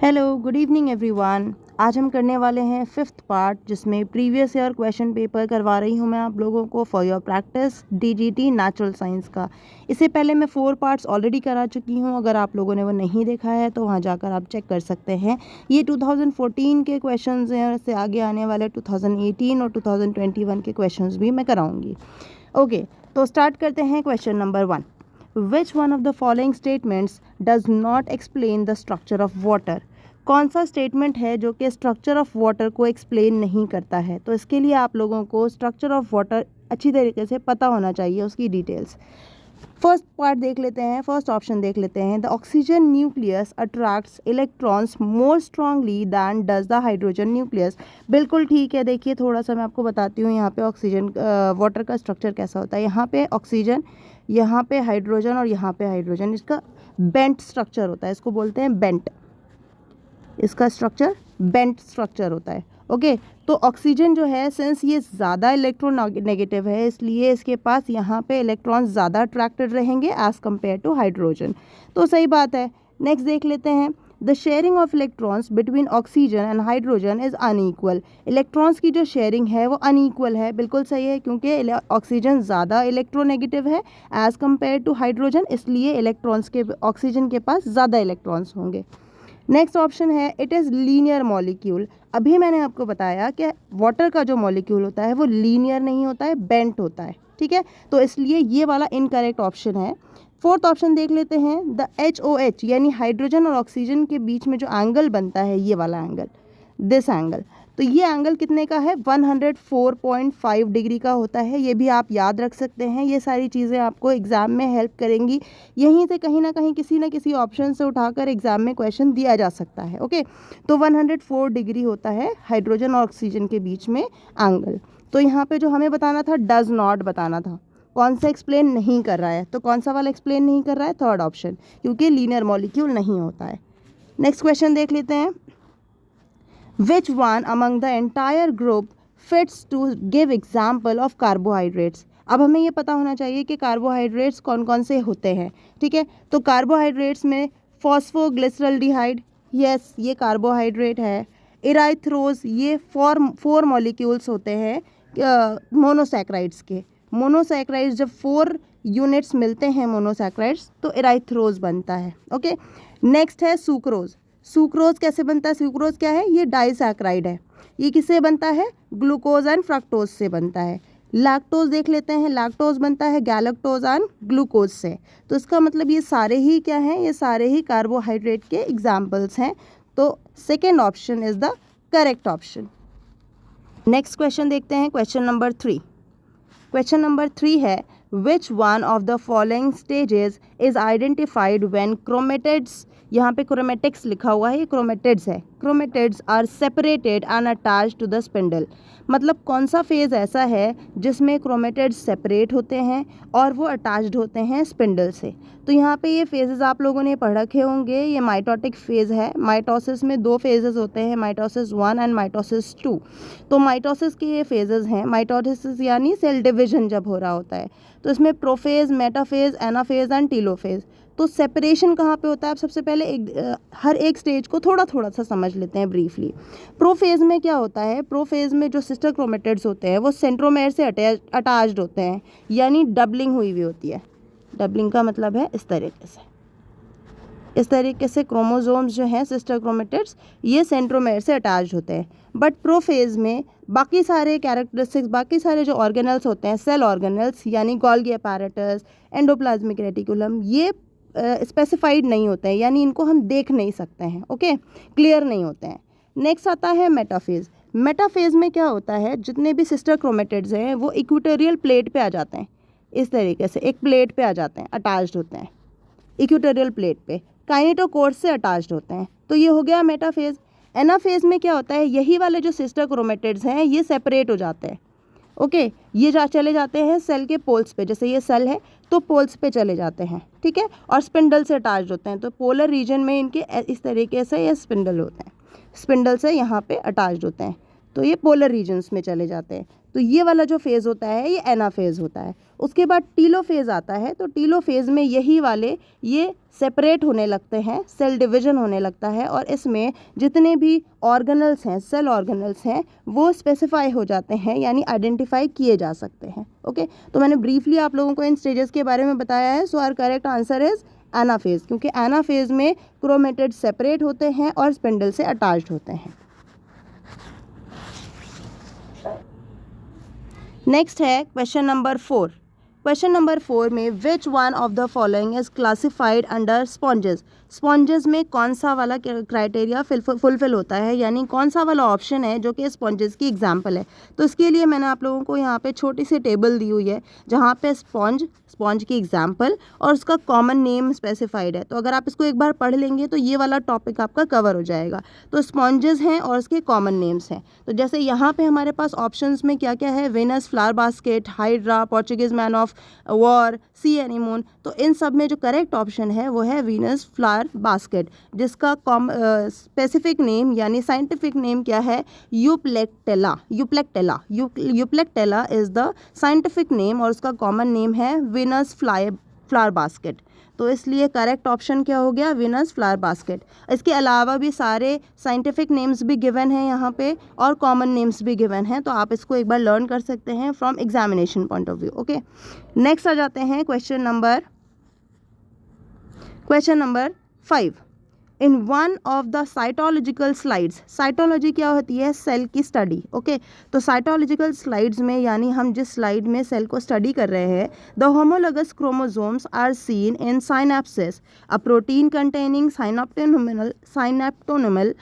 Hello good evening everyone. आज हम करने वाले हैं फिफ्थ पार्ट, जिसमें प्रीवियस ईयर क्वेश्चन पेपर करवा रही हूं मैं आप लोगों को for your practice DGT natural science का। इससे पहले मैं 4 पार्ट्स ऑलरेडी करा चुकी हूं। अगर आप लोगों ने वो नहीं देखा है तो वहां जाकर आप चेक कर सकते हैं। ये 2014 के क्वेश्चंस हैं और इससे आगे आने वाले 2018 और 2021 के क्वेश्चंस भी मैं कराऊँगी। ओके, तो स्टार्ट करते हैं question number 1। Which one of the following statements does not explain the structure of water? कौन सा स्टेटमेंट है जो कि स्ट्रक्चर ऑफ वाटर को एक्सप्लेन नहीं करता है? तो इसके लिए आप लोगों को स्ट्रक्चर ऑफ वाटर अच्छी तरीके से पता होना चाहिए, उसकी डिटेल्स। फर्स्ट पार्ट देख लेते हैं, फर्स्ट ऑप्शन देख लेते हैं। The oxygen nucleus attracts electrons more strongly than does the hydrogen nucleus. बिल्कुल ठीक है। देखिए थोड़ा सा मैं आपको बताती हूँ यहाँ पे ऑक्सीजन वाटर का स्ट्रक्चर कैसा होता है। यहाँ पे ऑक्सीजन, यहाँ पे हाइड्रोजन और यहाँ पे हाइड्रोजन। इसका बेंट स्ट्रक्चर होता है, इसको बोलते हैं बेंट। इसका स्ट्रक्चर बेंट स्ट्रक्चर होता है। ओके, तो ऑक्सीजन जो है, सिंस ये ज़्यादा इलेक्ट्रोनेगेटिव है, इसलिए इसके पास यहाँ पे इलेक्ट्रॉन्स ज़्यादा अट्रैक्टेड रहेंगे एज़ कम्पेयर टू हाइड्रोजन। तो सही बात है। नेक्स्ट देख लेते हैं। The sharing of electrons between oxygen and hydrogen is unequal. Electrons की जो शेयरिंग है वो अनईक्वल है। बिल्कुल सही है, क्योंकि ऑक्सीजन ज़्यादा इलेक्ट्रोनेगेटिव है एज़ कम्पेयर टू हाइड्रोजन, इसलिए इलेक्ट्रॉन्स के ऑक्सीजन के पास ज़्यादा इलेक्ट्रॉन्स होंगे। नेक्स्ट ऑप्शन है इट इज़ लीनियर मॉलिक्यूल। अभी मैंने आपको बताया कि वाटर का जो मॉलिक्यूल होता है वो लीनियर नहीं होता है, बेंट होता है। ठीक है, तो इसलिए ये वाला इनकरेक्ट ऑप्शन है। फोर्थ ऑप्शन देख लेते हैं। द HOH यानी हाइड्रोजन और ऑक्सीजन के बीच में जो एंगल बनता है, ये वाला एंगल, दिस एंगल, तो ये एंगल कितने का है? 104.5 डिग्री का होता है। ये भी आप याद रख सकते हैं। ये सारी चीज़ें आपको एग्ज़ाम में हेल्प करेंगी। यहीं से कहीं ना कहीं किसी न किसी ऑप्शन से उठाकर एग्ज़ाम में क्वेश्चन दिया जा सकता है। ओके, तो 104 डिग्री होता है हाइड्रोजन और ऑक्सीजन के बीच में एंगल। तो यहाँ पे जो हमें बताना था, डज नॉट बताना था। कौन सा एक्सप्लेन नहीं कर रहा है? तो कौन सा वाला एक्सप्लेन नहीं कर रहा है? थर्ड ऑप्शन, क्योंकि लीनियर मॉलिक्यूल नहीं होता है। नेक्स्ट क्वेश्चन देख लेते हैं। Which one among the entire group fits to give example of carbohydrates? अब हमें ये पता होना चाहिए कि कार्बोहाइड्रेट्स कौन कौन से होते हैं। ठीक है, तो कार्बोहाइड्रेट्स में फॉस्फोग्लिसरल्डिहाइड, यस ये कार्बोहाइड्रेट है। इराइथ्रोज, ये फोर मॉलिक्यूल्स होते हैं मोनोसैक्राइड्स के। मोनोसैक्राइड्स जब 4 यूनिट्स मिलते हैं मोनोसैक्राइड्स, तो इराइथ्रोज बनता है। ओके, नेक्स्ट है सुक्रोज। सुक्रोज कैसे बनता है? सुक्रोज क्या है? ये डाइसैक्राइड है। ये किससे बनता है? ग्लूकोज एंड फ्रक्टोज से बनता है। लैक्टोज देख लेते हैं। लैक्टोज बनता है गैलेक्टोज एंड ग्लूकोज से। तो इसका मतलब ये सारे ही क्या हैं? ये सारे ही कार्बोहाइड्रेट के एग्जाम्पल्स हैं। तो second option is the correct option. Next question देखते हैं, क्वेश्चन नंबर 3। क्वेश्चन नंबर 3 है which one of the following stages is identified when chromatids, यहाँ पे क्रोमेटिक्स लिखा हुआ है, ये क्रोमेटिड्स है। Chromatids are separated and attached to the spindle. मतलब कौन सा फेज़ ऐसा है जिसमें क्रोमेटिड्स सेपरेट होते हैं और वो अटैच्ड होते हैं स्पिंडल से? तो यहाँ पे ये फेजेस आप लोगों ने पढ़ रखे होंगे। ये माइटोटिक फेज़ है। माइटोसिस में 2 फेजेस होते हैं, माइटोसिस 1 एंड माइटोसिस 2। तो माइटोसिस के ये फेजेस हैं। माइटोसिस यानी सेल डिविजन जब हो रहा होता है, तो इसमें prophase, metaphase, anaphase and telophase. तो सेपरेशन कहाँ पे होता है? अब सबसे पहले हर एक स्टेज को थोड़ा थोड़ा सा समझ लेते हैं ब्रीफली। प्रोफेज में क्या होता है? प्रोफेज में जो सिस्टर क्रोमेटिड्स होते हैं वो सेंट्रोमेयर से अटैच्ड होते हैं, यानी डबलिंग हुई हुई होती है। डबलिंग का मतलब है इस तरीके से क्रोमोसोम्स जो हैं सिस्टर क्रोमेटिड्स, ये सेंट्रोमेयर से अटैच्ड होते हैं। बट प्रोफेज में बाकी सारे कैरेक्टरिस्टिक्स, बाकी सारे जो ऑर्गेनल्स होते हैं, सेल ऑर्गेनल्स यानी गोल्गी अपैरेटस, एंडोप्लाज्मिक रेटिकुलम, ये स्पेसिफाइड नहीं होते हैं, यानी इनको हम देख नहीं सकते हैं। ओके, क्लियर नहीं होते हैं। नेक्स्ट आता है मेटाफेज। मेटाफेज में क्या होता है? जितने भी सिस्टर क्रोमेटिड्स हैं वो इक्वेटोरियल प्लेट पे आ जाते हैं। इस तरीके से एक प्लेट पे आ जाते हैं, अटैच्ड होते हैं इक्वेटोरियल प्लेट पे, काइनेटोकोर से अटैच्ड होते हैं। तो ये हो गया मेटाफेज। एनाफेज में क्या होता है? यही वाले जो सिस्टर क्रोमेटिड्स हैं ये सेपरेट हो जाते हैं। ओके, ये चले जाते हैं सेल के पोल्स पे। जैसे ये सेल है तो पोल्स पे चले जाते हैं। ठीक है, और स्पिंडल से अटैच्ड होते हैं। तो पोलर रीजन में इनके इस तरीके से ये स्पिंडल होते हैं, स्पिंडल से यहाँ पे अटैच्ड होते हैं। तो ये पोलर रीजन्स में चले जाते हैं। तो ये वाला जो फेज़ होता है ये एनाफेज़ होता है। उसके बाद टीलोफेज़ आता है। तो टीलोफेज़ में यही वाले ये सेपरेट होने लगते हैं, सेल डिवीज़न होने लगता है और इसमें जितने भी ऑर्गेनल्स हैं, सेल ऑर्गेनल्स हैं, वो स्पेसिफाई हो जाते हैं, यानी आइडेंटिफाई किए जा सकते हैं। ओके, तो मैंने ब्रीफली आप लोगों को इन स्टेजेस के बारे में बताया है। So our correct answer is anaphase, क्योंकि एनाफेज़ में क्रोमेटिड सेपरेट होते हैं और स्पिंडल से अटैच्ड होते हैं। नेक्स्ट है क्वेश्चन नंबर 4। क्वेश्चन नंबर 4 में विच one of the following is classified under sponges. Sponges में कौन सा वाला क्राइटेरिया फुलफिल होता है, यानी कौन सा वाला ऑप्शन है जो कि स्पॉन्जेस की एग्जांपल है। तो इसके लिए मैंने आप लोगों को यहाँ पे छोटी सी टेबल दी हुई है जहाँ पे स्पॉन्ज की एग्जांपल और उसका कॉमन नेम स्पेसिफाइड है। तो अगर आप इसको एक बार पढ़ लेंगे तो ये वाला टॉपिक आपका कवर हो जाएगा। तो स्पॉन्जेस हैं और उसके कॉमन नेम्स हैं। तो जैसे यहाँ पे हमारे पास ऑप्शंस में क्या क्या है, Venus flower basket, hydra, Portuguese man of war, sea anemone. तो इन सब में जो करेक्ट ऑप्शन है वो है वीनस फ्लावर बास्केट, जिसका स्पेसिफिक नेम यानी साइंटिफिक नेम क्या है, Euplectella. Euplectella is the scientific name और उसका कॉमन नेम है वीनस फ्लावर बास्केट। तो इसलिए करेक्ट ऑप्शन क्या हो गया, वीनस फ्लावर बास्केट। इसके अलावा भी सारे साइंटिफिक नेम्स भी गिवन हैं यहाँ पे और कॉमन नेम्स भी गिवन हैं, तो आप इसको एक बार लर्न कर सकते हैं from examination point of view. Okay, next आ जाते हैं question number 5। In one of the cytological slides, cytology क्या होती है, सेल की स्टडी। ओके, तो साइटोलॉजिकल स्लाइड्स में यानी हम जिस स्लाइड में सेल को स्टडी कर रहे हैं, the homologous chromosomes are seen in synapsis, a protein containing synaptonemal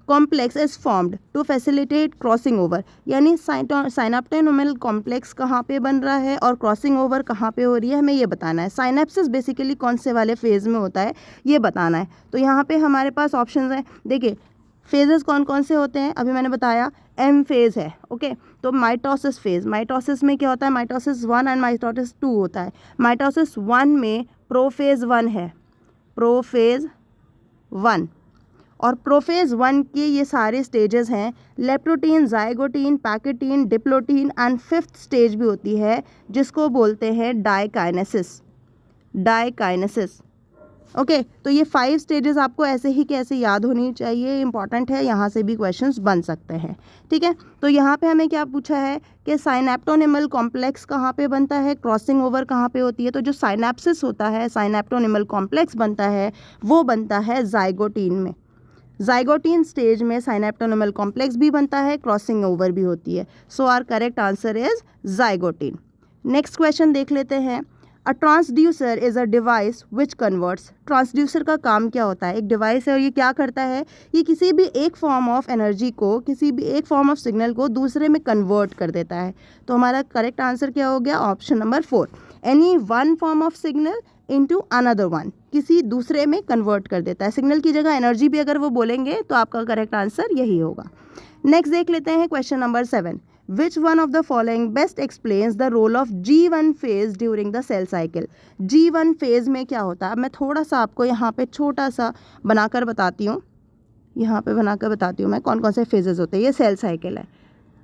complex is formed to facilitate crossing over. यानी साइनेप्टोनमल कॉम्प्लेक्स कहाँ पे बन रहा है और क्रॉसिंग ओवर कहाँ पे हो रही है, हमें ये बताना है। साइनेप्सिस बेसिकली कौन से वाले फेज़ में होता है ये बताना है। तो यहाँ पे हमारे पास ऑप्शंस हैं। देखिए फेजेस कौन कौन से होते हैं, अभी मैंने बताया एम फेज़ है। ओके, तो माइटोसिस फेज़, माइटोसिस में क्या होता है, माइटोसिस 1 एंड माइटोसिस 2 होता है। माइटोसिस 1 में प्रोफेज़ 1 है, प्रोफेज़ 1। और प्रोफेज़ 1 के ये सारे स्टेजेस हैं, leptotene, zygotene, pachytene, diplotene and 5th stage भी होती है जिसको बोलते हैं डाइकाइनेसिस। ओके, तो ये 5 स्टेजेस आपको ऐसे ही कैसे याद होनी चाहिए, इंपॉर्टेंट है, यहाँ से भी क्वेश्चंस बन सकते हैं। ठीक है, तो यहाँ पे हमें क्या पूछा है कि साइनेप्टोनिमल कॉम्प्लेक्स कहाँ पे बनता है, क्रॉसिंग ओवर कहाँ पे होती है। तो जो साइनेप्सिस होता है, साइनेप्टोनिमल कॉम्प्लेक्स बनता है, वो बनता है जाइगोटीन में। जाइगोटीन स्टेज में साइनेप्टोनमल कॉम्प्लेक्स भी बनता है, क्रॉसिंग ओवर भी होती है। So our correct answer is zygotene. Next question देख लेते हैं। A transducer is a device which converts. Transducer का काम क्या होता है, एक डिवाइस है और ये क्या करता है, ये किसी भी एक फॉर्म ऑफ एनर्जी को, किसी भी एक फॉर्म ऑफ सिग्नल को दूसरे में कन्वर्ट कर देता है। तो हमारा करेक्ट आंसर क्या हो गया, option number 4, any one form of signal into another one, किसी दूसरे में कन्वर्ट कर देता है। सिग्नल की जगह एनर्जी भी अगर वो बोलेंगे तो आपका करेक्ट आंसर यही होगा। नेक्स्ट देख लेते हैं question number 7। Which one of the following best explains the role of G1 phase during the cell cycle. G1 phase में क्या होता है, अब मैं थोड़ा सा आपको यहाँ पे छोटा सा बनाकर बताती हूँ, यहाँ पे बनाकर बताती हूँ मैं कौन कौन से फेजेस होते हैं। ये सेल साइकिल है,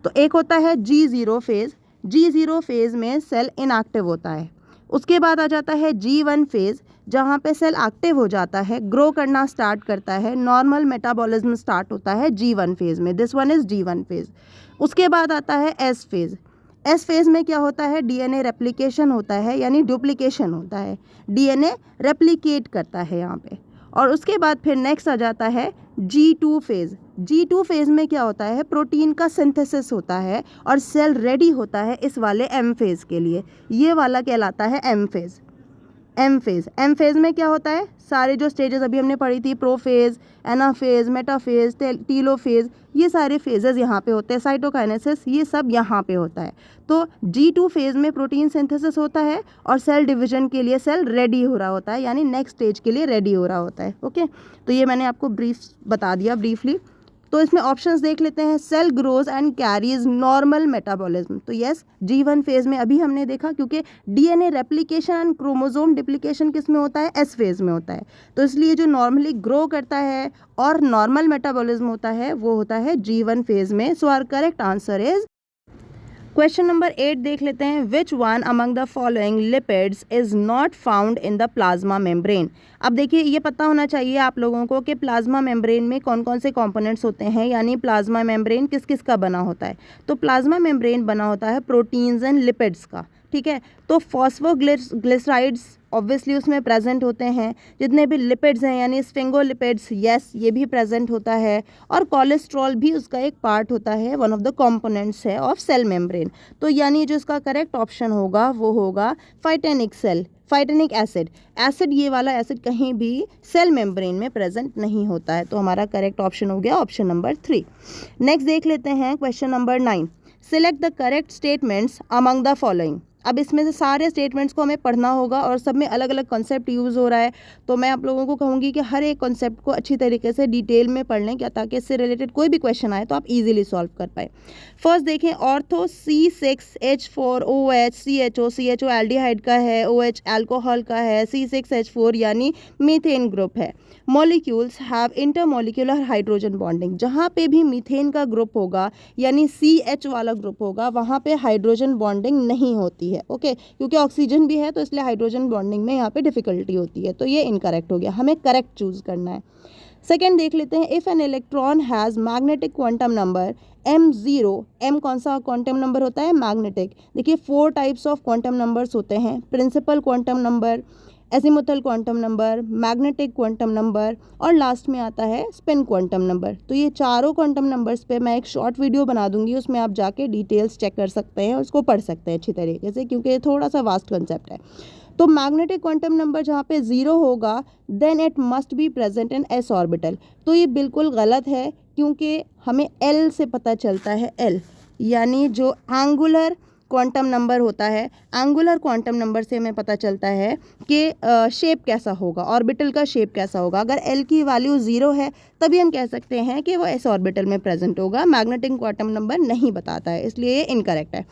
तो एक होता है G0 फेज। G0 फेज में सेल इनएक्टिव होता है। उसके बाद आ जाता है G1 फेज़, जहाँ पे सेल एक्टिव हो जाता है, ग्रो करना स्टार्ट करता है, नॉर्मल मेटाबॉलिज्म स्टार्ट होता है G1 फेज़ में। This one is G1 phase. उसके बाद आता है S फेज़। S फेज़ में क्या होता है, DNA रेप्लिकेशन होता है, यानी डुप्लीकेशन होता है, DNA रेप्लिकेट करता है यहाँ पे। और उसके बाद फिर नेक्स्ट आ जाता है G2 फेज़। G2 फेज़ में क्या होता है, प्रोटीन का सिंथेसिस होता है और सेल रेडी होता है इस वाले M फेज़ के लिए। ये वाला कहलाता है M फेज़। M फेज़ में क्या होता है, सारे जो स्टेजेस अभी हमने पढ़ी थी, प्रोफेज़, एनाफेज़, मेटाफेज़, टीलोफेज़, ये सारे फेजेस यहाँ पे होते हैं। साइटोकाइनेसिस ये सब यहाँ पे होता है। तो G2 फेज़ में प्रोटीन सिंथेसिस होता है और सेल डिवीजन के लिए सेल रेडी हो रहा होता है, यानी नेक्स्ट स्टेज के लिए रेडी हो रहा होता है। ओके, तो ये मैंने आपको बता दिया ब्रीफली। तो इसमें ऑप्शंस देख लेते हैं। Cell grows and carries normal metabolism, तो यस G1 फेज में अभी हमने देखा, क्योंकि DNA replication and chromosome duplication किस में होता है, S फेज में होता है, तो इसलिए जो नॉर्मली ग्रो करता है और नॉर्मल मेटाबॉलिज्म होता है वो होता है G1 फेज में। So our correct answer is question number 8 देख लेते हैं। Which one among the following lipids is not found in the plasma membrane. अब देखिए ये पता होना चाहिए आप लोगों को कि प्लाज्मा मेम्ब्रेन में कौन कौन से कंपोनेंट्स होते हैं, यानी प्लाज्मा मेम्ब्रेन किस किस का बना होता है। तो प्लाज्मा मेम्ब्रेन बना होता है प्रोटीन्स एंड लिपिड्स का, ठीक है। तो फॉस्फोग्लिसराइड्स ऑब्वियसली उसमें प्रेजेंट होते हैं, जितने भी लिपिड्स हैं यानी स्फिंगोलिपिड्स, यस ये भी प्रेजेंट होता है, और कोलेस्ट्रॉल भी उसका एक पार्ट होता है, वन ऑफ द कंपोनेंट्स है ऑफ सेल मेम्ब्रेन। तो यानी जो इसका करेक्ट ऑप्शन होगा वो होगा फाइटेनिक एसिड। एसिड, ये वाला एसिड कहीं भी सेल मेम्ब्रेन में प्रेजेंट नहीं होता है, तो हमारा करेक्ट ऑप्शन हो गया ऑप्शन नंबर 3। नेक्स्ट देख लेते हैं question number 9। Select the correct statements among the following. अब इसमें से सारे स्टेटमेंट्स को हमें पढ़ना होगा और सब में अलग अलग कॉन्सेप्ट यूज़ हो रहा है, तो मैं आप लोगों को कहूँगी कि हर एक कॉन्सेप्ट को अच्छी तरीके से डिटेल में पढ़ लें, क्या ताकि इससे रिलेटेड कोई भी क्वेश्चन आए तो आप इजीली सॉल्व कर पाए। फर्स्ट देखें, ऑर्थो C6H4OH CHO एल्डिहाइड का है, OH अल्कोहल का है, C6H4 यानी मीथेन ग्रुप है। Molecules have intermolecular hydrogen bonding. जहाँ पे भी मीथेन का ग्रुप होगा यानी CH वाला ग्रुप होगा वहाँ पे हाइड्रोजन बॉन्डिंग नहीं होती है, ओके, क्योंकि ऑक्सीजन भी है तो इसलिए हाइड्रोजन बॉन्डिंग में यहाँ पे डिफिकल्टी होती है, तो ये इनकरेक्ट हो गया, हमें करेक्ट चूज करना है। सेकेंड देख लेते हैं, if an electron has magnetic quantum number M0, M कौन सा क्वांटम नंबर होता है, मैग्नेटिक। देखिए 4 टाइप्स ऑफ क्वांटम नंबर्स होते हैं, principal quantum number, azimuthal quantum number, magnetic quantum number, और लास्ट में आता है स्पिन क्वांटम नंबर। तो ये चारों क्वांटम नंबर्स पे मैं एक शॉर्ट वीडियो बना दूंगी, उसमें आप जाके डिटेल्स चेक कर सकते हैं और उसको पढ़ सकते हैं अच्छी तरीके से, क्योंकि ये थोड़ा सा वास्ट कंसेप्ट है। तो मैग्नेटिक क्वांटम नंबर जहाँ पे 0 होगा then it must be present in s orbital. तो ये बिल्कुल गलत है, क्योंकि हमें L से पता चलता है, L यानी जो एंगुलर क्वांटम नंबर होता है, एंगुलर क्वांटम नंबर से हमें पता चलता है कि शेप कैसा होगा, ऑर्बिटल का शेप कैसा होगा। अगर L की वैल्यू 0 है तभी हम कह सकते हैं कि वो s ऑर्बिटल में प्रेजेंट होगा, मैग्नेटिक क्वांटम नंबर नहीं बताता है, इसलिए ये इनकरेक्ट है।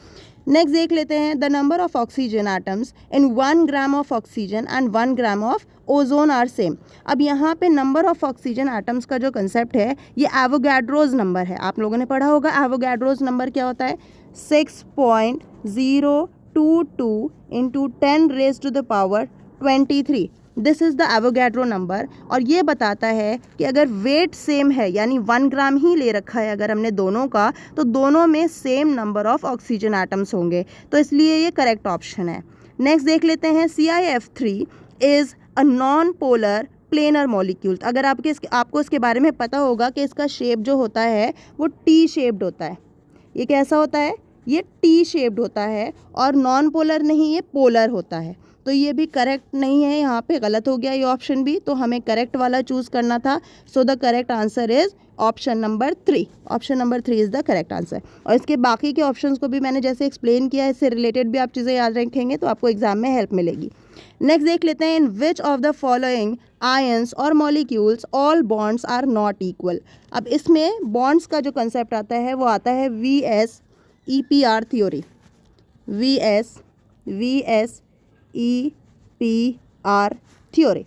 नेक्स्ट देख लेते हैं, the number of oxygen atoms in 1 gram of oxygen and 1 gram of ozone are same. अब यहाँ पे नंबर ऑफ ऑक्सीजन एटम्स का जो कंसेप्ट है ये एवोगैड्रोज नंबर है, आप लोगों ने पढ़ा होगा एवोगैड्रोज नंबर क्या होता है, 6.022 into 10 raise to the power 23, this is the Avogadro number. और ये बताता है कि अगर वेट सेम है यानी 1 ग्राम ही ले रखा है अगर हमने दोनों का, तो दोनों में same number of oxygen atoms होंगे, तो इसलिए ये करेक्ट ऑप्शन है। नेक्स्ट देख लेते हैं, CIF3 is a non polar planar molecule. अगर आपको इसके बारे में पता होगा कि इसका शेप जो होता है वो T शेप्ड होता है। ये कैसा होता है, ये T शेप्ड होता है, और नॉन पोलर नहीं, ये पोलर होता है। तो ये भी करेक्ट नहीं है, यहाँ पे गलत हो गया ये ऑप्शन भी, तो हमें करेक्ट वाला चूज़ करना था। So the correct answer is option number 3। Option number 3 is the correct answer. और इसके बाकी के ऑप्शंस को भी मैंने जैसे एक्सप्लेन किया, इससे रिलेटेड भी आप चीज़ें याद रखेंगे तो आपको एग्जाम में हेल्प मिलेगी। नेक्स्ट देख लेते हैं, in which of the following ions और molecules all bonds are not equal. अब इसमें बॉन्ड्स का जो कंसेप्ट आता है वो आता है VSEPR थ्योरी, VSEPR थ्योरी।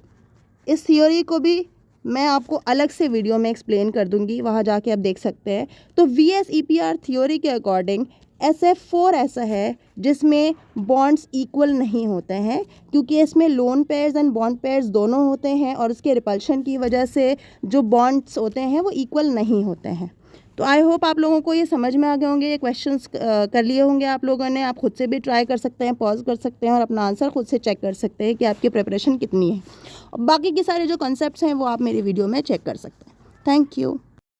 इस थ्योरी को भी मैं आपको अलग से वीडियो में एक्सप्लेन कर दूंगी, वहाँ जाके आप देख सकते हैं। तो VSEPR थ्योरी के अकॉर्डिंग SF4 ऐसा है जिसमें बॉन्ड्स इक्वल नहीं होते हैं, क्योंकि इसमें lone pairs and bond pairs दोनों होते हैं, और उसके रिपल्शन की वजह से जो बॉन्ड्स होते हैं वो इक्वल नहीं होते हैं। तो आई होप आप लोगों को ये समझ में आ गए होंगे, ये क्वेश्चंस कर लिए होंगे आप लोगों ने। आप खुद से भी ट्राई कर सकते हैं, पॉज कर सकते हैं और अपना आंसर खुद से चेक कर सकते हैं कि आपकी प्रिपरेशन कितनी है। और बाकी के सारे जो कॉन्सेप्ट्स हैं वो आप मेरी वीडियो में चेक कर सकते हैं। Thank you.